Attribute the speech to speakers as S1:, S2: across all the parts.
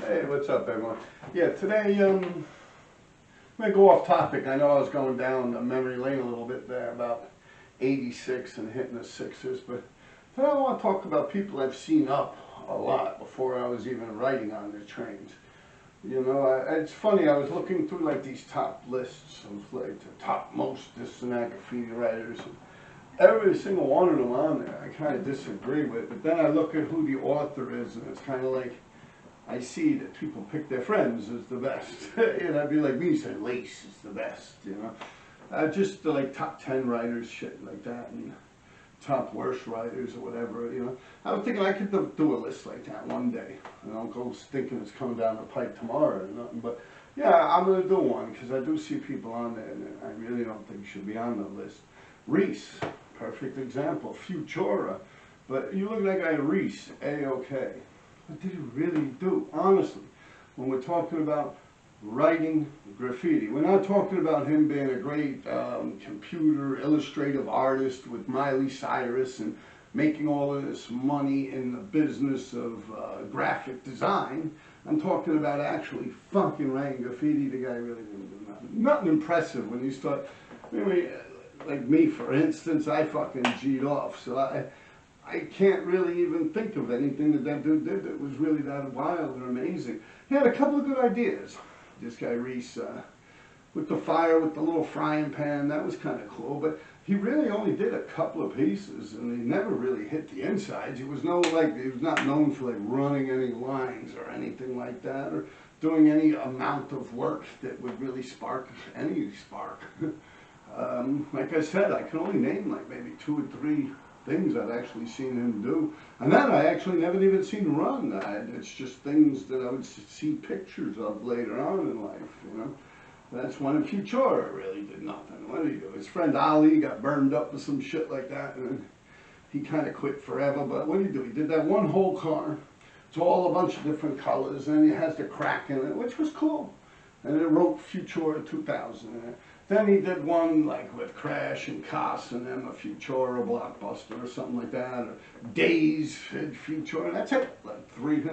S1: Hey, what's up, everyone? Yeah, today, I'm going to go off topic. I know I was going down memory lane a little bit there about 86 and hitting the Sixers, but today I want to talk about people I've seen up a lot before I was even writing on their trains. You know, it's funny, I was looking through like these top lists of like the top most this and that graffiti writers. And every single one of them on there I kind of disagree with, but then I look at who the author is and it's kind of like, I see that people pick their friends as the best. And I'd be like me saying Lace is the best, you know. Just like top 10 writers, shit like that, and top worst writers or whatever, you know. I was thinking I could do a list like that one day. I don't go thinking it's coming down the pipe tomorrow or nothing, but yeah, I'm going to do one because I do see people on there and I really don't think should be on the list. Reese, perfect example. Futura, but you look at that guy Reese, A-OK. What did he really do? Honestly, when we're talking about writing graffiti, we're not talking about him being a great computer illustrative artist with Miley Cyrus and making all of this money in the business of graphic design. I'm talking about actually fucking writing graffiti. The guy really didn't do nothing. Nothing impressive when you start. I mean, like me, for instance, I fucking G'd off, so I can't really even think of anything that dude did that was really that wild or amazing. He had a couple of good ideas. This guy Reese, with the fire, with the little frying pan, that was kind of cool. But he really only did a couple of pieces, and he never really hit the insides. He was he was not known for like running any lines or anything like that, or doing any amount of work that would really spark any spark. Like I said, I can only name like maybe 2 or 3 things I've actually seen him do, and then I actually never even seen run. It's just things that I would see pictures of later on in life, you know. That's when Futura really did nothing. What did he do? His friend Ali got burned up with some shit like that, and he kind of quit forever, but what did he do? He did that one whole car. It's all a bunch of different colors, and it has the crack in it, which was cool. And it wrote Futura 2000 in it. Then he did one like with Crash and Cos and them, a Futura Blockbuster or something like that, or Days, Futura, that's it, like 3.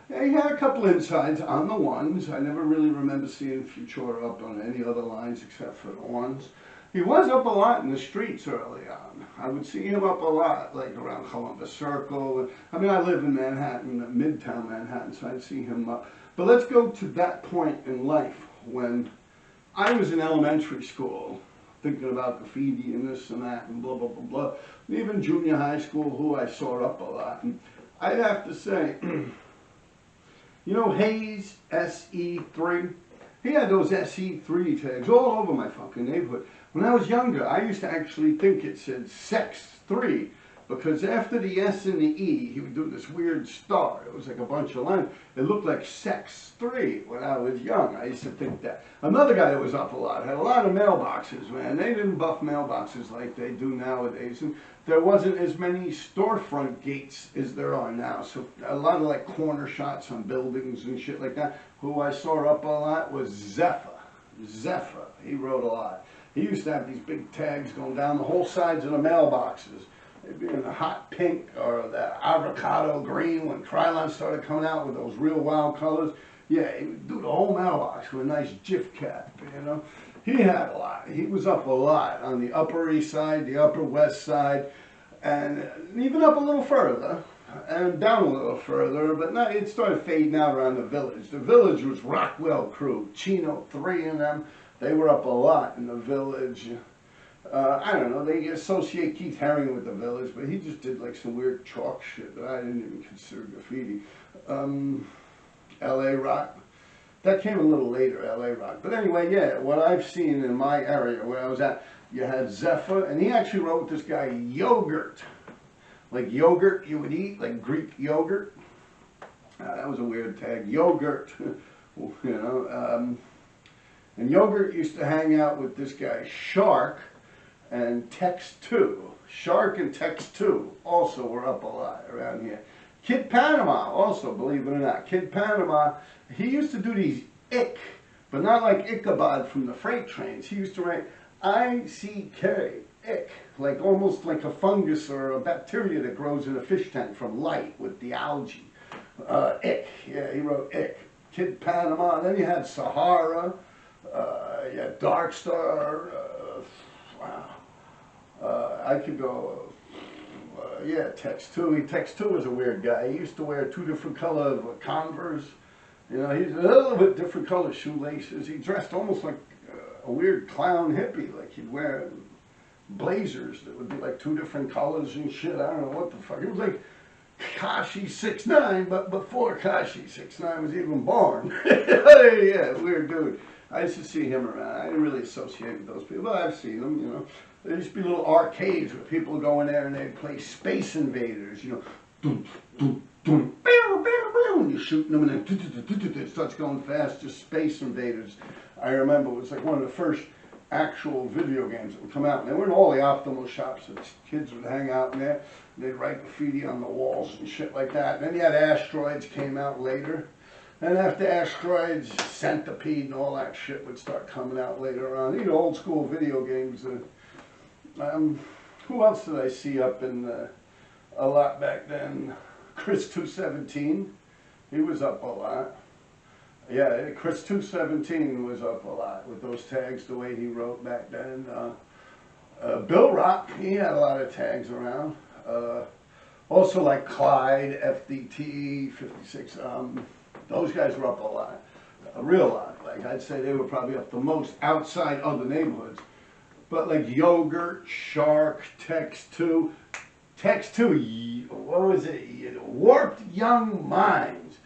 S1: Yeah, he had a couple insides on the ones. I never really remember seeing Futura up on any other lines except for the ones. He was up a lot in the streets early on. I would see him up a lot, like around Columbus Circle. I mean, I live in Manhattan, Midtown Manhattan, so I'd see him up. But let's go to that point in life when I was in elementary school, thinking about graffiti and this and that and blah, blah, blah, blah. And even junior high school, who I saw up a lot. And I'd have to say, you know Hayes SE3? He had those SE3 tags all over my fucking neighborhood. When I was younger, I used to actually think it said Sex 3. Because after the S and the E, he would do this weird star. It was like a bunch of lines. It looked like Sex 3 when I was young. I used to think that. Another guy that was up a lot, had a lot of mailboxes, man. They didn't buff mailboxes like they do nowadays. And there wasn't as many storefront gates as there are now. So a lot of like corner shots on buildings and shit like that. Who I saw up a lot was Zephyr. Zephyr, he wrote a lot. He used to have these big tags going down the whole sides of the mailboxes. They'd be in the hot pink or the avocado green when Krylon started coming out with those real wild colors. Yeah, he would do the whole mailbox with a nice Jif cap, you know. He had a lot. He was up a lot on the Upper East Side, the Upper West Side, and even up a little further and down a little further, but no, it started fading out around the Village. The Village was Rockwell Crew, Chino 3 and them. They were up a lot in the Village. I don't know, they associate Keith Haring with the Village, but he just did like some weird chalk shit that I didn't even consider graffiti. LA Rock, that came a little later, LA Rock. But anyway, yeah, what I've seen in my area where I was at, you had Zephyr, and he actually wrote this guy Yogurt. Like yogurt you would eat, like Greek yogurt. That was a weird tag, Yogurt, you know. And Yogurt used to hang out with this guy Shark, and Tex2. Shark and Tex2 also were up a lot around here. Kid Panama also, believe it or not. Kid Panama, he used to do these ick, but not like Ichabod from the freight trains. He used to write I-C-K, ick, like almost like a fungus or a bacteria that grows in a fish tank from light with the algae. Ick, yeah, he wrote ick. Kid Panama, then you had Sahara, you had Dark Star, wow. I could go, yeah, Tex2. Tex2 was a weird guy. He used to wear 2 different color Converse. You know, he's a little bit different color shoelaces. He dressed almost like a weird clown hippie, like he'd wear blazers that would be like 2 different colors and shit. I don't know what the fuck. It was like Kashi 6'9", but before Kashi 6'9" was even born. Yeah, weird dude. I used to see him around. I didn't really associate with those people, but I've seen them, you know. There used to be little arcades where people would go in there and they'd play Space Invaders, you know. Dum, dum, dum, bow, bow, bow, and you're shooting them and then it starts going fast, just Space Invaders. I remember it was like one of the first actual video games that would come out. And they were in all the Optimal shops, and kids would hang out in there. They'd write graffiti on the walls and shit like that. And then you had Asteroids came out later. And after Asteroids, Centipede and all that shit would start coming out later on. You know, old school video games. Who else did I see up in a lot back then? Chris 217. He was up a lot. Yeah, Chris 217 was up a lot with those tags, the way he wrote back then. Bill Rock, he had a lot of tags around. Also like CLYDE, FDT, 56. Those guys were up a lot, a real lot. Like I'd say they were probably up the most outside other neighborhoods. But like Yogurt, Shark, Tex2, what was it? Warped Young Minds.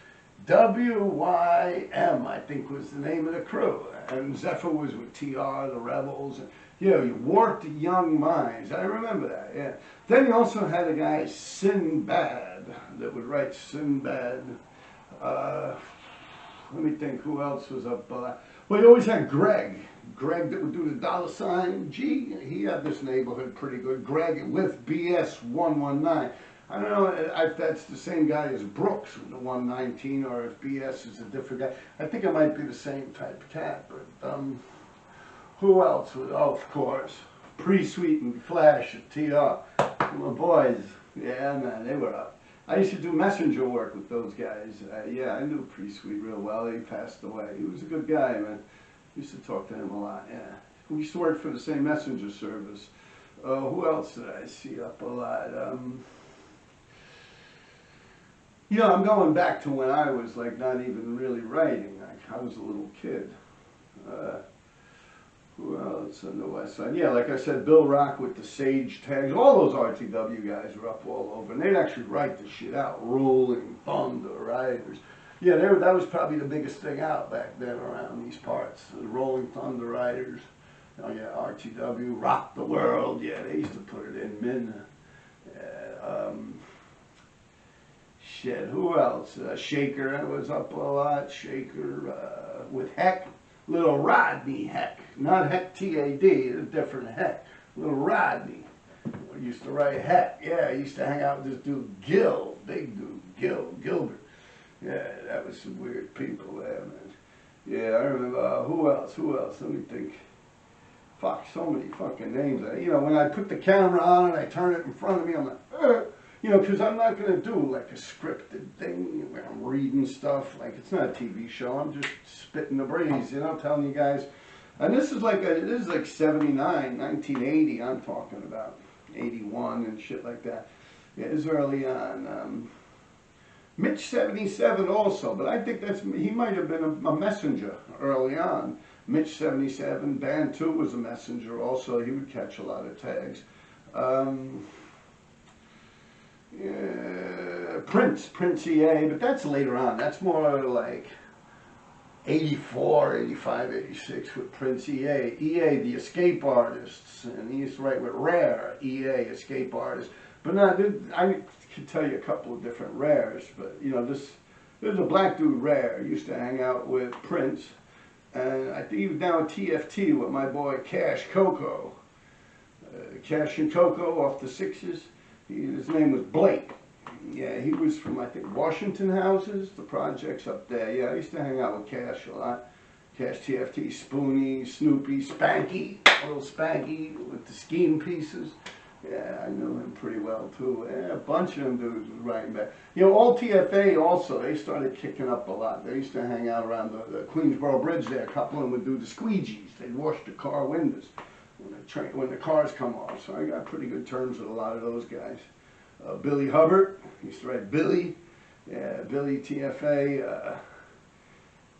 S1: WYM, I think was the name of the crew. And Zephyr was with TR, the Rebels. Yeah, Warped Young Minds. I remember that, yeah. Then he also had a guy, Sinbad, that would write Sinbad. Let me think, who else was up? Well, you always had Greg. Greg that would do the $G. He had this neighborhood pretty good. Greg with BS119. I don't know if that's the same guy as Brooks with the 119 or if BS is a different guy. I think it might be the same type of cat, but who else was, oh, of course, Pre-Sweet and Flash at TR. My boys, yeah, man, they were up. I used to do messenger work with those guys. Yeah, I knew Pre-Sweet real well. He passed away. He was a good guy, man. Used to talk to him a lot, yeah. We used to work for the same messenger service. Who else did I see up a lot? You know, I'm going back to when I was like not even really writing. Like I was a little kid. Who else on the west side? Yeah, like I said, Bill Rock with the Sage tags. All those RTW guys were up all over, and they'd actually write the shit out. Rolling Thunder Riders. Yeah, that was probably the biggest thing out back then around these parts. The Rolling Thunder Riders. Oh yeah, RTW, Rock the World. Yeah, they used to put it in Min. Shit, who else? Shaker was up a lot. Shaker with Heck. Little Rodney Heck. Not Heck TAD, a different Heck. Little Rodney. We used to write Heck. Yeah, he used to hang out with this dude Gil. Big dude, Gilbert. Yeah, that was some weird people there, man. Yeah, I remember, who else? Let me think. Fuck, so many fucking names. You know, when I put the camera on and I turn it in front of me, I'm like, you know, because I'm not going to do like a scripted thing where I'm reading stuff. Like, it's not a TV show. I'm just spitting the breeze, you know, telling you guys. And this is like, this is like 79, 1980 I'm talking about. 81 and shit like that. Yeah, it was early on. Mitch 77 also, but I think he might have been a messenger early on. Mitch 77, Band 2 was a messenger also. He would catch a lot of tags. Yeah, Prince EA, but that's later on. That's more like 84, 85, 86 with Prince EA. EA, the escape artists, and he used to write with Rare, EA, escape artists. But no, I could tell you a couple of different Rares, but you know, there's a black dude Rare, used to hang out with Prince, and I think he was down at TFT with my boy Cash Coco. Cash and Coco off the Sixes. His name was Blake. Yeah, he was from, I think, Washington Houses, the projects up there. Yeah, I used to hang out with Cash a lot. Cash TFT, Spoonie, Snoopy, Spanky, little Spanky with the scheme pieces. Yeah, I knew him pretty well too. Yeah, a bunch of them dudes was writing back. You know, all TFA also, they started kicking up a lot. They used to hang out around the Queensboro Bridge there. A couple of them would do the squeegees. They'd wash the car windows when the cars come off. So I got pretty good terms with a lot of those guys. Billy Hubbard, used to write Billy. Yeah, Billy TFA.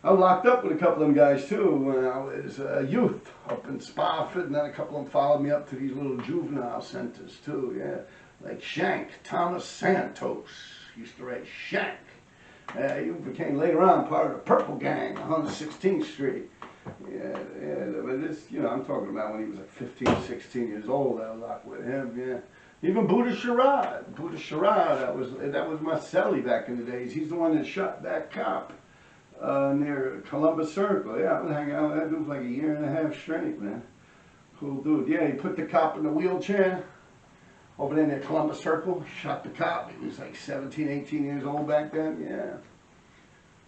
S1: I was locked up with a couple of them guys too when I was a youth up in Spofford, and then a couple of them followed me up to these little juvenile centers too, yeah. Like Shank, Thomas Santos used to write Shank. He became later on part of the Purple Gang, 116th Street. Yeah, but this, you know, I'm talking about when he was like 15, 16 years old, I was locked with him, yeah. Even Buddha Sharad, that was my cellie back in the days. He's the one that shot that cop. Near Columbus Circle. Yeah, I was hanging out with that dude for like a year and a half straight, man. Cool dude. Yeah, he put the cop in the wheelchair over there near Columbus Circle, shot the cop. He was like 17, 18 years old back then, yeah.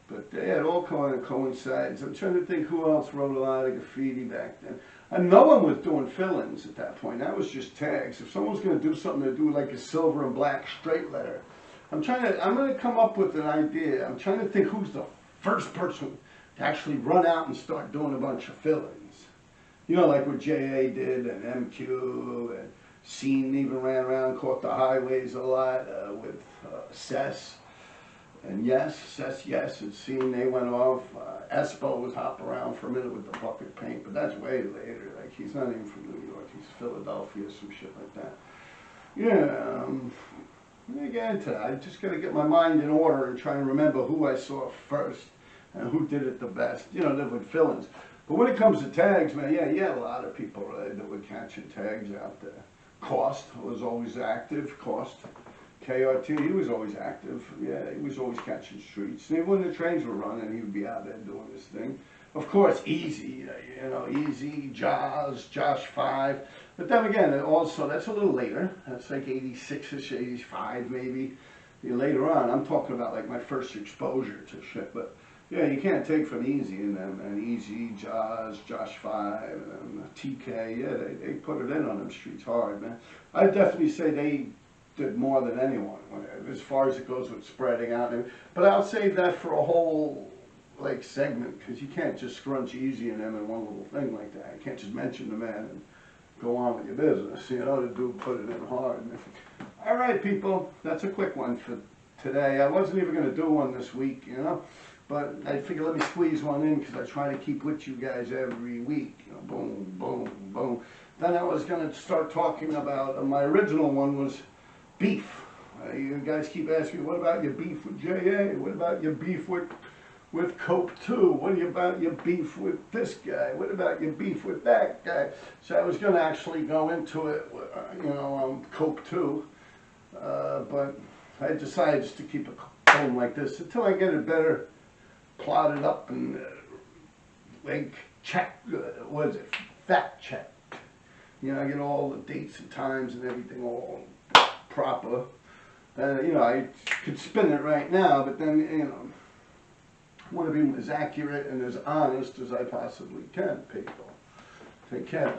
S1: But yeah, it all kind of coincides. I'm trying to think who else wrote a lot of graffiti back then. And no one was doing fill-ins at that point. That was just tags. If someone was going to do something, they'd do like a silver and black straight letter. I'm going to come up with an idea. I'm trying to think who's the first person to actually run out and start doing a bunch of fill-ins. You know, like what J.A. did, and MQ, and Scene even ran around, caught the highways a lot with Cess. And Cess, and Scene, they went off. Espo was hopping around for a minute with the bucket paint, but that's way later. Like, he's not even from New York, he's Philadelphia, some shit like that. Yeah, let me get into that. I just got to get my mind in order and try and remember who I saw first and who did it the best. You know, that would fill-ins. But when it comes to tags, man, yeah, you had a lot of people that were catching tags out there. Cost was always active. Cost, KRT, he was always active. Yeah, he was always catching streets. And even when the trains were running, he would be out there doing his thing. Of course, Easy, you know, Easy, Josh 5. But then again, also, that's a little later. That's like 86-ish, 85 maybe. Later on, I'm talking about like my first exposure to shit. But yeah, you can't take from Easy and them. And Easy, Josh 5, and TK, yeah, they put it in on them streets hard, man. I'd definitely say they did more than anyone as far as it goes with spreading out. But I'll save that for a whole like segment, because you can't just scrunch Easy in them in one little thing like that. You can't just mention the man and go on with your business. You know, the dude put it in hard. All right, people, that's a quick one for today. I wasn't even going to do one this week, you know, but I figured let me squeeze one in because I try to keep with you guys every week. You know, boom, boom, boom. Then I was going to start talking about, my original one was beef. You guys keep asking me, what about your beef with J.A.? What about your beef with Cope 2? What about your beef with this guy? What about your beef with that guy? So I was going to actually go into it, you know, Cope 2, but I decided just to keep it going like this until I get it better plotted up and like checked, what is it, fact checked. You know, I get all the dates and times and everything all proper. You know, I could spin it right now, but then, you know, I want to be as accurate and as honest as I possibly can, people. Take care.